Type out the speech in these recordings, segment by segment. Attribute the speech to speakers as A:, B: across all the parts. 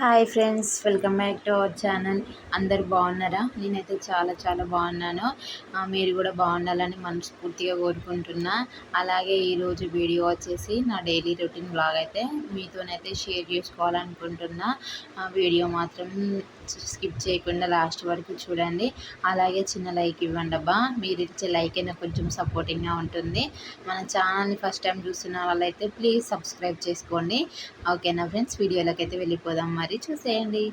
A: Hi friends, welcome back to our channel. అందరు బాగున్నారా? నేనైతే చాలా చాలా బాగున్నాను. మీరు కూడా బాగుండాలని మనస్ఫూర్తిగా కోరుకుంటున్నా. అలాగే ఈరోజు వీడియో వచ్చేసి నా డైలీ రొటీన్ బ్లాగ్ అయితే మీతోనైతే షేర్ చేసుకోవాలనుకుంటున్నా. వీడియో మాత్రం స్కిప్ చేయకుండా లాస్ట్ వరకు చూడండి. అలాగే చిన్న లైక్ ఇవ్వండి అబ్బా. మీరు ఇచ్చే లైక్ అయినా కొంచెం సపోర్టింగ్గా ఉంటుంది. మన ఛానల్ని ఫస్ట్ టైం చూస్తున్న వాళ్ళైతే ప్లీజ్ సబ్స్క్రైబ్ చేసుకోండి. ఓకేనా ఫ్రెండ్స్, వీడియోలోకి అయితే వెళ్ళిపోదాం. మరి చూసేయండి.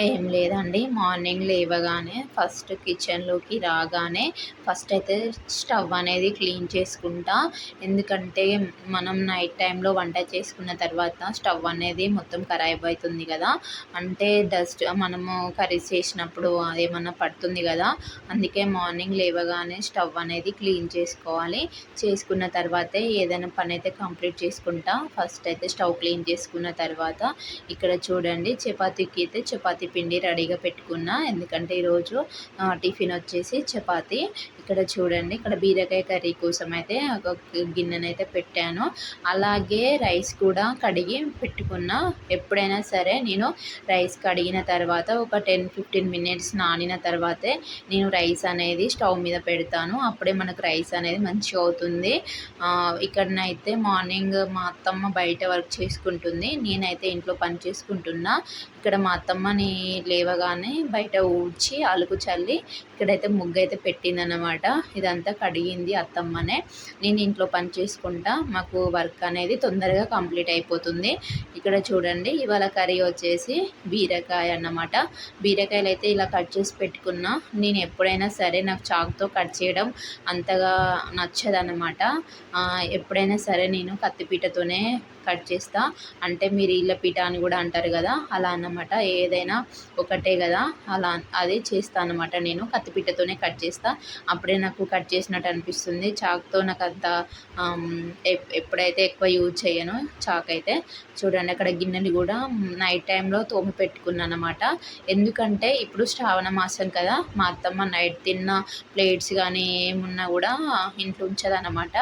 A: ఏం లేదండి, మార్నింగ్ లేవగానే ఫస్ట్ కిచెన్లోకి రాగానే ఫస్ట్ అయితే స్టవ్ అనేది క్లీన్ చేసుకుంటా. ఎందుకంటే మనం నైట్ టైంలో వంట చేసుకున్న తర్వాత స్టవ్ అనేది మొత్తం ఖరాబ్ అవుతుంది కదా, అంటే డస్ట్ మనము కర్రీస్ చేసినప్పుడు ఏమన్నా పడుతుంది కదా. అందుకే మార్నింగ్ లేవగానే స్టవ్ అనేది క్లీన్ చేసుకోవాలి. చేసుకున్న తర్వాతే ఏదైనా పని అయితే కంప్లీట్ చేసుకుంటా. ఫస్ట్ అయితే స్టవ్ క్లీన్ చేసుకున్న తర్వాత ఇక్కడ చూడండి, చపాతీకి అయితే చపాతీ పిండి రెడీగా పెట్టుకున్నా. ఎందుకంటే ఈరోజు టిఫిన్ వచ్చేసి చపాతీ. ఇక్కడ చూడండి, ఇక్కడ బీరకాయ కర్రీ కోసం అయితే ఒక గిన్నెనైతే పెట్టాను. అలాగే రైస్ కూడా కడిగి పెట్టుకున్నా. ఎప్పుడైనా సరే నేను రైస్ కడిగిన తర్వాత ఒక 10-15 మినిట్స్ నానిన తర్వాతే నేను రైస్ అనేది స్టవ్ మీద పెడతాను. అప్పుడే మనకు రైస్ అనేది మంచిగా అవుతుంది. ఇక్కడనైతే మార్నింగ్ మా అత్తమ్మ బయట వర్క్ చేసుకుంటుంది, నేనైతే ఇంట్లో పని చేసుకుంటున్నా. ఇక్కడ మా అత్తమ్మని లేవగానే బయట ఊడ్చి అలుకు చల్లి ఇక్కడైతే ముగ్గు అయితే పెట్టిందన్నమాట. ఇదంతా కడిగింది అత్తమ్మనే. నేను ఇంట్లో పని చేసుకుంటా. మాకు వర్క్ అనేది తొందరగా కంప్లీట్ అయిపోతుంది. ఇక్కడ చూడండి, ఇవాళ కర్రీ వచ్చేసి బీరకాయ అన్నమాట. బీరకాయలు అయితే ఇలా కట్ చేసి పెట్టుకున్నా. నేను ఎప్పుడైనా సరే నాకు చాకుతో కట్ చేయడం అంతగా నచ్చదన్నమాట. ఎప్పుడైనా సరే నేను కత్తిపీటతోనే కట్ చేస్తా. అంటే మీరు ఇళ్ళ పీట అని కూడా అంటారు కదా, అలా అన్నమాట. ఏదైనా ఒకటే కదా, అలా అది చేస్తా అన్నమాట. నేను కత్తిపీటతోనే కట్ చేస్తా. అప్పుడే నాకు కట్ చేసినట్టు అనిపిస్తుంది. చాకుతో నాకు అంత ఎప్పుడైతే ఎక్కువ యూజ్ చేయను చాకు అయితే. చూడండి, అక్కడ గిన్నెలు కూడా నైట్ టైంలో తోమి పెట్టుకున్నాను అన్నమాట. ఎందుకంటే ఇప్పుడు శ్రావణ మాసం కదా, మా అత్తమ్మ నైట్ తిన్న ప్లేట్స్ కానీ ఏమున్నా కూడా ఇంట్లో ఉంచదన్నమాట.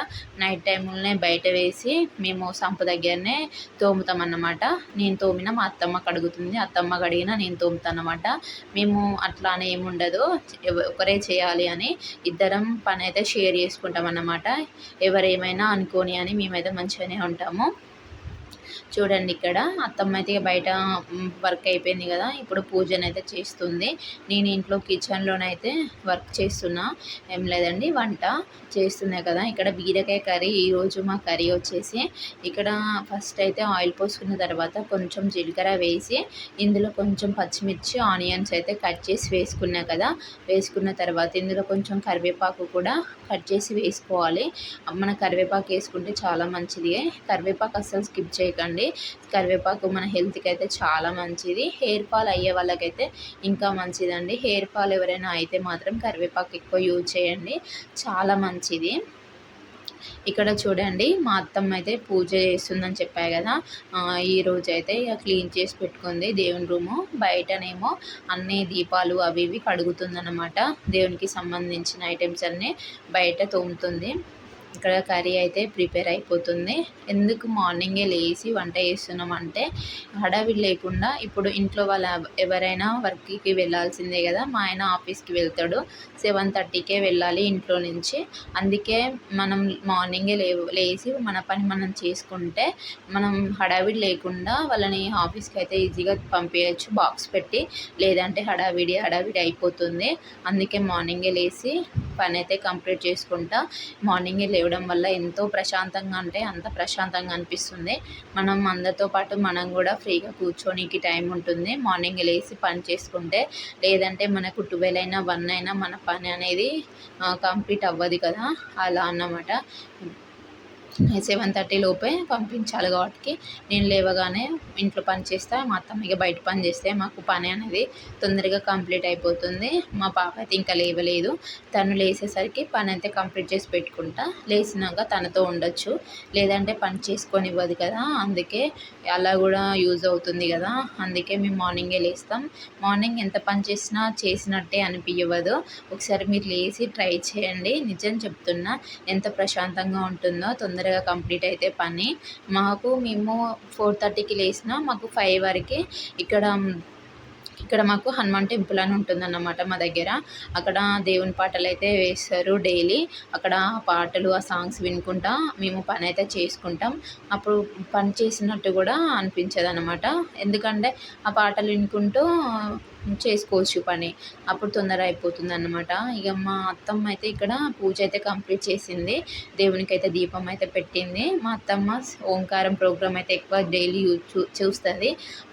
A: నైట్ టైంలోనే బయట వేసి మేము సంపు దగ్గరనే తోముతామన్నమాట. నేను తోమిన మా అత్తమ్మ కడుగుతుంది, అత్తమ్మ కడిగినా నేను తోముతాను అన్నమాట. మేము అట్లా అని ఏముండదు, ఒకరే చేయాలి అని ఇద్దరం పని అయితే షేర్ చేసుకుంటాం అన్నమాట. ఎవరేమైనా అనుకోని అని మేమైతే మంచిగానే ఉంటాము. చూడండి, ఇక్కడ అత్తమ్మ అయితే బయట వర్క్ అయిపోయింది కదా, ఇప్పుడు పూజనైతే చేస్తుంది. నేను ఇంట్లో కిచెన్లోనైతే వర్క్ చేస్తున్నా. ఏం లేదండి, వంట చేస్తున్నా కదా. ఇక్కడ బీరకాయ కర్రీ, ఈరోజు మా కర్రీ వచ్చేసి ఇక్కడ ఫస్ట్ అయితే ఆయిల్ పోసుకున్న తర్వాత కొంచెం జీలకర్ర వేసి ఇందులో కొంచెం పచ్చిమిర్చి ఆనియన్స్ అయితే కట్ చేసి వేసుకున్నా కదా. వేసుకున్న తర్వాత ఇందులో కొంచెం కరివేపాకు కూడా కట్ చేసి వేసుకోవాలి. మన కరివేపాకు వేసుకుంటే చాలా మంచిది. కరివేపాకు అస్సలు స్కిప్ చేయకండి. కరివేపాకు మన హెల్త్కి అయితే చాలా మంచిది. హెయిర్ ఫాల్ అయ్యే వాళ్ళకైతే ఇంకా మంచిదండి. హెయిర్ ఫాల్ ఎవరైనా అయితే మాత్రం కరివేపాకు ఎక్కువ యూజ్ చేయండి, చాలా మంచిది. ఇక్కడ చూడండి, మా అత్తమ్మ అయితే పూజ చేస్తుందని చెప్పాయి కదా. ఈరోజు అయితే ఇక క్లీన్ చేసి పెట్టుకుంది దేవుని రూము. బయటనేమో అన్ని దీపాలు అవి ఇవి కడుగుతుందన్నమాట. దేవునికి సంబంధించిన ఐటమ్స్ అన్నీ బయట తోముతుంది. ఇక్కడ కర్రీ అయితే ప్రిపేర్ అయిపోతుంది. ఎందుకు మార్నింగే లేచి వంట చేస్తున్నామంటే హడావిడి లేకుండా, ఇప్పుడు ఇంట్లో వాళ్ళ ఎవరైనా వర్క్కి వెళ్ళాల్సిందే కదా. మా ఆయన ఆఫీస్కి వెళ్తాడు, 7:30కే వెళ్ళాలి ఇంట్లో నుంచి. అందుకే మనం మార్నింగే లేచి మన పని మనం చేసుకుంటే మనం హడావిడి లేకుండా వాళ్ళని ఆఫీస్కి అయితే ఈజీగా పంపించవచ్చు బాక్స్ పెట్టి. లేదంటే హడావిడి అయిపోతుంది. అందుకే మార్నింగే లేచి పని అయితే కంప్లీట్ చేసుకుంటా. మార్నింగే లేవడం వల్ల ఎంతో ప్రశాంతంగా, అంటే అంత ప్రశాంతంగా అనిపిస్తుంది. మనం అందరితో పాటు మనం కూడా ఫ్రీగా కూర్చోనికి టైం ఉంటుంది మార్నింగ్ లేచి పని చేసుకుంటే. లేదంటే మనకు 12 అయినా 1 అయినా మన పని అనేది కంప్లీట్ అవ్వదు కదా, అలా అన్నమాట. 7:30 లోపే పంపించాలి కాబట్టి నేను లేవగానే ఇంట్లో పని చేస్తా. మా అత్తమ్మకి బయట పని చేస్తే మాకు పని అనేది తొందరగా కంప్లీట్ అయిపోతుంది. మా పాప అయితే ఇంకా లేవలేదు. తను లేచేసరికి పని అయితే కంప్లీట్ చేసి పెట్టుకుంటా. లేచినాక తనతో ఉండొచ్చు, లేదంటే పని చేసుకొని ఇవ్వదు కదా. అందుకే అలా కూడా యూజ్ అవుతుంది కదా. అందుకే మేము మార్నింగే లేస్తాం. మార్నింగ్ ఎంత పని చేసినా చేసినట్టే అనిపించదు. ఒకసారి మీరు లేచి ట్రై చేయండి, నిజం చెప్తున్నా ఎంత ప్రశాంతంగా ఉంటుందో. తొందరగా తొందరగా కంప్లీట్ అయితే పని. మేము 4:30కి లేసినా మాకు 5 వరకి ఇక్కడ ఇక్కడ మాకు హనుమాన్ టెంపుల్ అని ఉంటుందన్నమాట మా దగ్గర. అక్కడ దేవుని పాటలైతే వేస్తారు డైలీ. అక్కడ పాటలు, ఆ సాంగ్స్ వినుకుంటా మేము పనైతే చేసుకుంటాం. అప్పుడు పని చేసినట్టు కూడా అనిపించదనమాట. ఎందుకంటే ఆ పాటలు వినుకుంటూ చేసుకోవచ్చు పని. అప్పుడు తొందర అయిపోతుందన్నమాట. ఇక మా అత్తమ్మ అయితే ఇక్కడ పూజ అయితే కంప్లీట్ చేసింది. దేవునికైతే దీపం అయితే పెట్టింది. మా అత్తమ్మ ఓంకారం ప్రోగ్రామ్ అయితే ఎక్కువ డైలీ చూస్తుంది.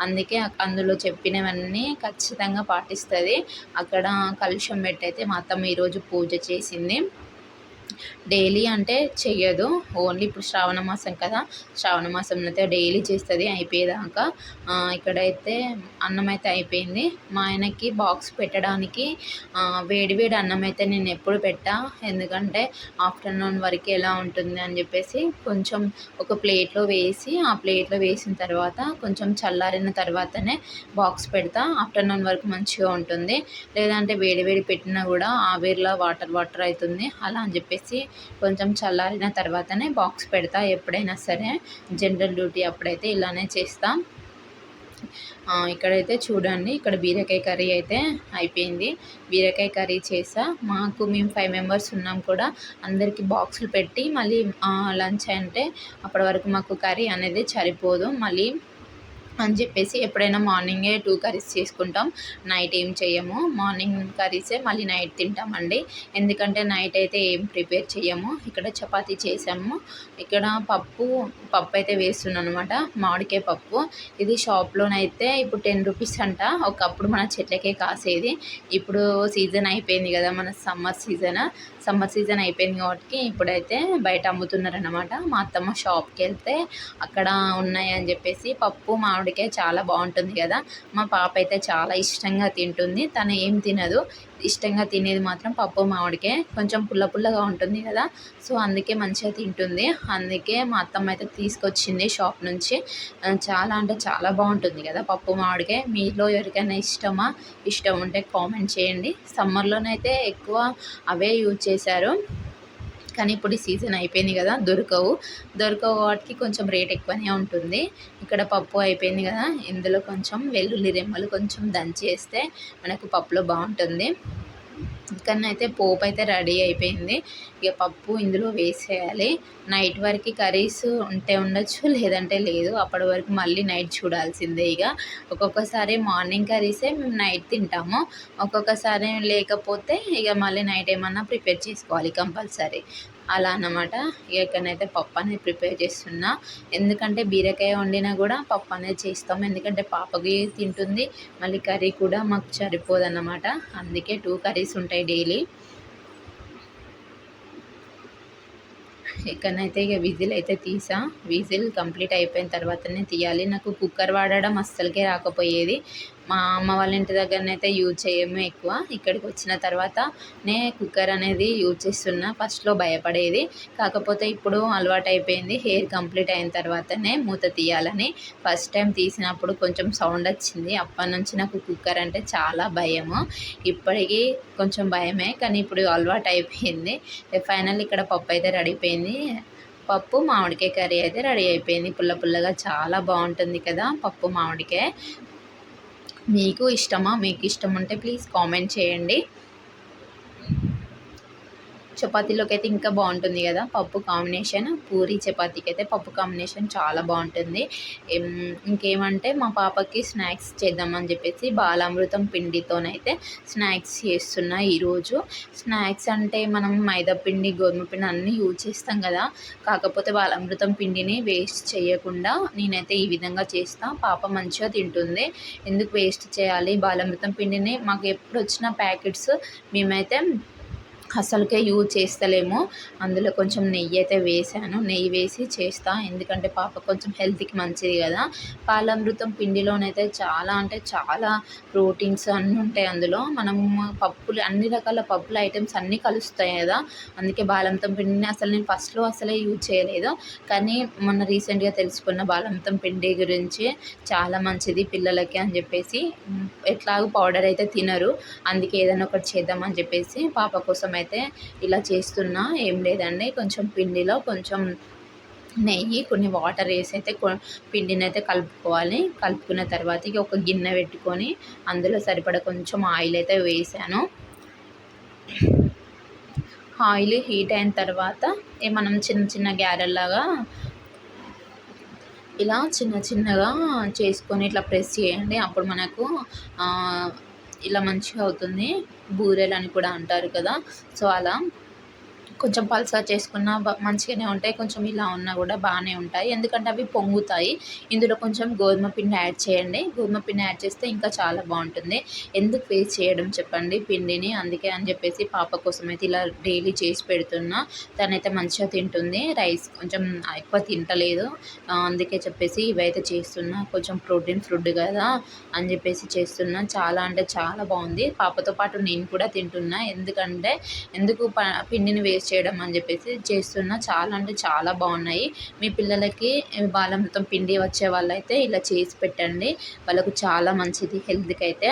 A: అందుకే అందులో చెప్పినవన్నీ ఖచ్చితంగా పాటిస్తుంది. అక్కడ కలుషం పెట్టి అయితే మా అత్తమ్మ ఈరోజు పూజ చేసింది. డైలీ అంటే చెయ్యదు. ఓన్లీ ఇప్పుడు శ్రావణ మాసం కదా, శ్రావణ మాసంలో అయితే డైలీ చేస్తుంది అయిపోయేదాకా. ఇక్కడైతే అన్నం అయితే అయిపోయింది. మా ఆయనకి బాక్స్ పెట్టడానికి వేడి వేడి అన్నం అయితే నేను ఎప్పుడు పెట్టా. ఎందుకంటే ఆఫ్టర్నూన్ వరకు ఎలా ఉంటుంది అని చెప్పేసి కొంచెం ఒక ప్లేట్లో వేసి, ఆ ప్లేట్లో వేసిన తర్వాత కొంచెం చల్లారిన తర్వాతనే బాక్స్ పెడతా. ఆఫ్టర్నూన్ వరకు మంచిగా ఉంటుంది. లేదంటే వేడి వేడి పెట్టినా కూడా ఆవిరిలా వాటర్ వాటర్ అవుతుంది. అలా అని చెప్పేసి కొంచెం చల్లారిన తర్వాతనే బాక్స్ పెడతా. ఎప్పుడైనా సరే జనరల్ డ్యూటీ అప్పుడైతే ఇలానే చేస్తా. ఇక్కడైతే చూడండి, ఇక్కడ బీరకాయ కర్రీ అయితే అయిపోయింది. బీరకాయ కర్రీ చేసా. మేము 5 మెంబర్స్ ఉన్నాం కూడా. అందరికీ బాక్సులు పెట్టి మళ్ళీ లంచ్ అంటే అప్పటి వరకు మాకు కర్రీ అనేది సరిపోదు మళ్ళీ అని చెప్పేసి ఎప్పుడైనా మార్నింగే 2 కర్రీస్ చేసుకుంటాం. నైట్ ఏం చేయము. మార్నింగ్ కర్రీసే మళ్ళీ నైట్ తింటామండి. ఎందుకంటే నైట్ అయితే ఏం ప్రిపేర్ చేయము. ఇక్కడ చపాతీ చేసాము. ఇక్కడ పప్పు అయితే వేస్తున్నాను అనమాట. మామిడికాయ పప్పు. ఇది షాప్లోనైతే ఇప్పుడు 10 రూపీస్ అంట. ఒకప్పుడు మన చెట్లకే కాసేది. ఇప్పుడు సీజన్ అయిపోయింది కదా, మన సమ్మర్ సీజన్ అయిపోయింది కాబట్టి ఇప్పుడైతే బయట అమ్ముతున్నారనమాట. మా అత్తమ్మ షాప్కి వెళ్తే అక్కడ ఉన్నాయని చెప్పేసి పప్పు మామిడికాయ చాలా బాగుంటుంది కదా. మా పాప అయితే చాలా ఇష్టంగా తింటుంది. తను ఏం తినదు, ఇష్టంగా తినేది మాత్రం పప్పు మామిడికాయ. కొంచెం పుల్లగా ఉంటుంది కదా, సో అందుకే మంచిగా తింటుంది. అందుకే మా అత్తమ్మ అయితే తీసుకొచ్చింది షాప్ నుంచి. చాలా అంటే చాలా బాగుంటుంది కదా పప్పు మామిడికాయ. మీలో ఎవరికైనా ఇష్టం ఉంటే కామెంట్ చేయండి. సమ్మర్లోనైతే ఎక్కువ అవే యూజ్ చేశారు. కానీ ఇప్పుడు ఈ సీజన్ అయిపోయింది కదా, దొరకవు వాటికి కొంచెం రేట్ ఎక్కువనే ఉంటుంది. ఇక్కడ పప్పు అయిపోయింది కదా, ఇందులో కొంచెం వెల్లుల్లి రెమ్మలు కొంచెం దంచేస్తే మనకు పప్పులో బాగుంటుంది. ఇక్కడనైతే పోపు అయితే రెడీ అయిపోయింది. ఇక పప్పు ఇందులో వేసేయాలి. నైట్ వరకు కర్రీస్ ఉంటే ఉండొచ్చు, లేదంటే లేదు. అప్పటి వరకు మళ్ళీ నైట్ చూడాల్సిందే. ఇక ఒక్కొక్కసారి మార్నింగ్ కర్రీసే మేము నైట్ తింటాము. ఒక్కొక్కసారి లేకపోతే ఇక మళ్ళీ నైట్ ఏమన్నా ప్రిపేర్ చేసుకోవాలి కంపల్సరీ. అలా అన్నమాట. ఇక ఇక్కడనైతే పప్పు అనేది ప్రిపేర్ చేస్తున్నా. ఎందుకంటే బీరకాయ వండినా కూడా పప్పు అనేది చేస్తాము. ఎందుకంటే పాపకి తింటుంది, మళ్ళీ కర్రీ కూడా మాకు సరిపోదన్నమాట. అందుకే 2 కర్రీస్ ఉంటాయి డైలీ. ఇక్కడనైతే ఇక విజిల్ అయితే తీసా. విజిల్ కంప్లీట్ అయిపోయిన తర్వాతనే తీయాలి. నాకు కుక్కర్ వాడడం అస్సలకే రాకపోయేది. మా అమ్మ వాళ్ళ ఇంటి దగ్గరనైతే యూజ్ చేయము ఎక్కువ. ఇక్కడికి వచ్చిన తర్వాతనే కుక్కర్ అనేది యూజ్ చేస్తున్నా. ఫస్ట్లో భయపడేది, కాకపోతే ఇప్పుడు అలవాటు అయిపోయింది. హెయిర్ కంప్లీట్ అయిన తర్వాతనే మూత తీయాలని. ఫస్ట్ టైం తీసినప్పుడు కొంచెం సౌండ్ వచ్చింది. అప్పటి నుంచి నాకు కుక్కర్ అంటే చాలా భయము. ఇప్పటికీ కొంచెం భయమే, కానీ ఇప్పుడు అలవాటు అయిపోయింది. ఫైనల్ ఇక్కడ పప్పు అయితే రెడీ అయిపోయింది. పప్పు మామిడికాయ కర్రీ అయితే రెడీ అయిపోయింది. పుల్లగా చాలా బాగుంటుంది కదా పప్పు మామిడికాయ. మీకు ఇష్టం ఉంటే ప్లీజ్ కామెంట్ చేయండి. చపాతీలోకి అయితే ఇంకా బాగుంటుంది కదా పప్పు కాంబినేషన్. పూరి చపాతీకి అయితే పప్పు కాంబినేషన్ చాలా బాగుంటుంది. ఇంకేమంటే మా పాపకి స్నాక్స్ చేద్దామని చెప్పేసి బాలామృతం పిండితోనైతే స్నాక్స్ చేస్తున్నా ఈరోజు. స్నాక్స్ అంటే మనం మైదా పిండి, గోధుమ పిండి అన్నీ యూజ్ చేస్తాం కదా, కాకపోతే బాలామృతం పిండిని వేస్ట్ చేయకుండా నేనైతే ఈ విధంగా చేస్తా. పాప మంచిగా తింటుంది. ఎందుకు వేస్ట్ చేయాలి బాలామృతం పిండిని? మాకు ఎప్పుడు వచ్చిన ప్యాకెట్స్ మేమైతే అసలుకే యూజ్ చేస్తలేము. అందులో కొంచెం నెయ్యి అయితే వేసాను. నెయ్యి వేసి చేస్తా, ఎందుకంటే పాప కొంచెం హెల్త్కి మంచిది కదా. బాలామృతం పిండిలోనైతే చాలా అంటే చాలా ప్రోటీన్స్ అన్నీ ఉంటాయి అందులో. మనం పప్పులు, అన్ని రకాల పప్పుల ఐటమ్స్ అన్నీ కలుస్తాయి కదా. అందుకే బాలామృతం పిండిని నేను ఫస్ట్లో అసలే యూజ్ చేయలేదు. కానీ మొన్న రీసెంట్గా తెలుసుకున్న బాలామృతం పిండి గురించి చాలా మంచిది పిల్లలకి అని చెప్పేసి. ఎట్లాగో పౌడర్ అయితే తినరు, అందుకే ఏదైనా ఒకటి చేద్దామని చెప్పేసి పాప కోసం అయితే ఇలా చేస్తున్నా. ఏం లేదండి, కొంచెం పిండిలో కొంచెం నెయ్యి, కొన్ని వాటర్ వేసి అయితే పిండిని అయితే కలుపుకోవాలి. కలుపుకున్న తర్వాత ఇక ఒక గిన్నె పెట్టుకొని అందులో సరిపడా కొంచెం ఆయిల్ అయితే వేసాను. ఆయిల్ హీట్ అయిన తర్వాత మనం చిన్న చిన్న గారెల్లాగా ఇలా చిన్న చిన్నగా చేసుకొని ఇట్లా ప్రెస్ చేయండి. అప్పుడు మనకు ఇలా మంచిగా అవుతుంది. బూరెలు అని కూడా అంటారు కదా. సో అలా కొంచెం పల్చగా చేసుకున్నా మంచిగానే ఉంటాయి. కొంచెం ఇలా ఉన్నా కూడా బాగానే ఉంటాయి. ఎందుకంటే అవి పొంగుతాయి. ఇందులో కొంచెం గోధుమ పిండి యాడ్ చేయండి. గోధుమ పిండి యాడ్ చేస్తే ఇంకా చాలా బాగుంటుంది. ఎందుకు వేస్ట్ చేయడం చెప్పండి పిండిని. అందుకే అని చెప్పేసి పాప కోసం అయితే ఇలా డైలీ చేసి పెడుతున్నా. తనైతే మంచిగా తింటుంది. రైస్ కొంచెం ఎక్కువ తింటలేదు. అందుకే చెప్పేసి ఇవైతే చేస్తున్నా. కొంచెం ప్రోటీన్ ఫుడ్ కదా అని చెప్పేసి చేస్తున్నా. చాలా అంటే చాలా బాగుంది. పాపతో పాటు నేను కూడా తింటున్నా. ఎందుకు పిండిని వేస్ట్ చేయడం అని చెప్పేసి చేస్తున్నా. చాలా అంటే చాలా బాగున్నాయి. మీ పిల్లలకి బాలామృతం పిండి వచ్చే వాళ్ళైతే ఇలా చేసి పెట్టండి. వాళ్ళకు చాలా మంచిది హెల్త్కి అయితే.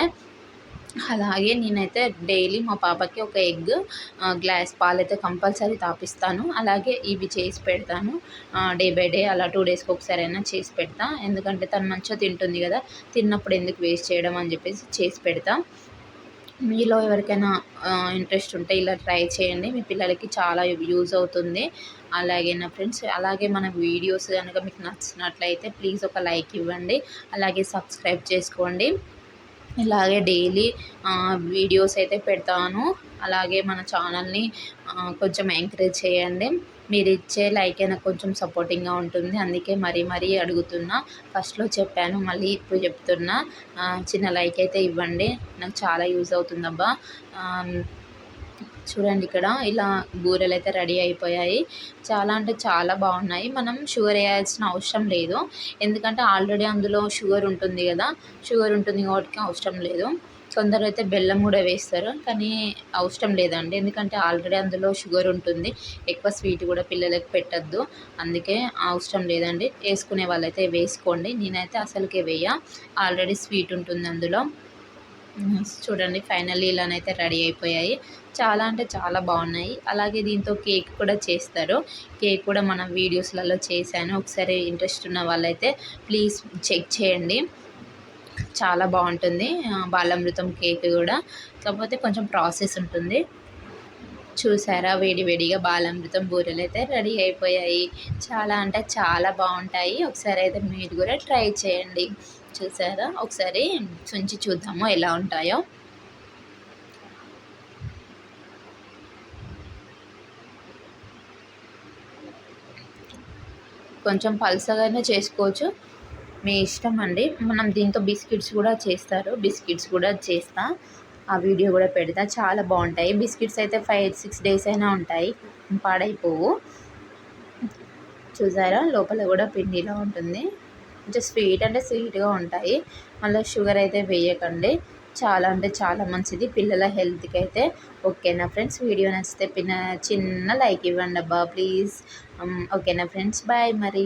A: అలాగే నేనైతే డైలీ మా పాపకి ఒక ఎగ్, గ్లాస్ పాలైతే కంపల్సరీ తాపిస్తాను. అలాగే ఇవి చేసి పెడతాను. డే బై డే అలా 2 డేస్కి ఒకసారి అయినా చేసి పెడతా. ఎందుకంటే తను మంచిగా తింటుంది కదా. తిన్నప్పుడు ఎందుకు వేస్ట్ చేయడం అని చెప్పేసి చేసి పెడతా. మీలో ఎవరికైనా ఇంట్రెస్ట్ ఉంటే ఇలా ట్రై చేయండి. మీ పిల్లలకి చాలా యూజ్ అవుతుంది. అలాగే నా ఫ్రెండ్స్, అలాగే మన వీడియోస్ కనుక మీకు నచ్చినట్లయితే ప్లీజ్ ఒక లైక్ ఇవ్వండి. అలాగే సబ్స్క్రైబ్ చేసుకోండి. ఇలాగే డైలీ వీడియోస్ అయితే పెడతాను. అలాగే మన ఛానల్ని కొంచెం ఎంకరేజ్ చేయండి. మీరు ఇచ్చే లైకే నాకు కొంచెం సపోర్టింగ్గా ఉంటుంది. అందుకే మరీ అడుగుతున్నా. ఫస్ట్లో చెప్పాను, మళ్ళీ ఇప్పుడు చెప్తున్నా. చిన్న లైక్ అయితే ఇవ్వండి. నాకు చాలా యూజ్ అవుతుందబ్బా. చూడండి ఇక్కడ ఇలా బూరెలు అయితే రెడీ అయిపోయాయి. చాలా అంటే చాలా బాగున్నాయి. మనం షుగర్ వేయాల్సిన అవసరం లేదు. ఎందుకంటే ఆల్రెడీ అందులో షుగర్ ఉంటుంది కదా. షుగర్ ఉంటుంది కాబట్టి అవసరం లేదు. కొందరు అయితే బెల్లం కూడా వేస్తారు, కానీ అవసరం లేదండి. ఎందుకంటే ఆల్రెడీ అందులో షుగర్ ఉంటుంది. ఎక్కువ స్వీట్ కూడా పిల్లలకి పెట్టద్దు. అందుకే అవసరం లేదండి. వేసుకునే వాళ్ళైతే వేసుకోండి. నేనైతే అసలుకే వేయ. ఆల్రెడీ స్వీట్ ఉంటుంది అందులో. చూడండి ఫైనల్లీ ఇలానైతే రెడీ అయిపోయాయి. చాలా అంటే చాలా బాగున్నాయి. అలాగే దీంతో కేక్ కూడా చేస్తారు. కేక్ కూడా మన వీడియోస్లలో చేశాను. ఒకసారి ఇంట్రెస్ట్ ఉన్న వాళ్ళైతే ప్లీజ్ చెక్ చేయండి. చాలా బాగుంటుంది బాలామృతం కేక్ కూడా. కాకపోతే కొంచెం ప్రాసెస్ ఉంటుంది. చూసారా, వేడి వేడిగా బాలామృతం బూరెలు అయితే రెడీ అయిపోయాయి. చాలా అంటే చాలా బాగుంటాయి. ఒకసారి అయితే మీరు కూడా ట్రై చేయండి. చూసారా, ఒకసారి చుంచి చూద్దాము ఎలా ఉంటాయో. కొంచెం పల్సగానే చేసుకోవచ్చు, మీ ఇష్టం అండి. మనం దీంతో బిస్కెట్స్ కూడా చేస్తారు. బిస్కెట్స్ కూడా చేస్తా. ఆ వీడియో కూడా పెడతా. చాలా బాగుంటాయి. బిస్కెట్స్ అయితే 5-6 డేస్ అయినా ఉంటాయి, పాడైపోవు. చూసారా, లోపల కూడా పిండిలా ఉంటుంది. కొంచెం స్వీట్ అంటే స్వీట్గా ఉంటాయి. మళ్ళీ షుగర్ అయితే వేయకండి. చాలా అంటే చాలా మంచిది పిల్లల హెల్త్కి అయితే. ఓకేనా ఫ్రెండ్స్, వీడియో నచ్చితే చిన్న లైక్ ఇవ్వండి అబ్బా ప్లీజ్. ఓకేనా ఫ్రెండ్స్, బాయ్ మరి.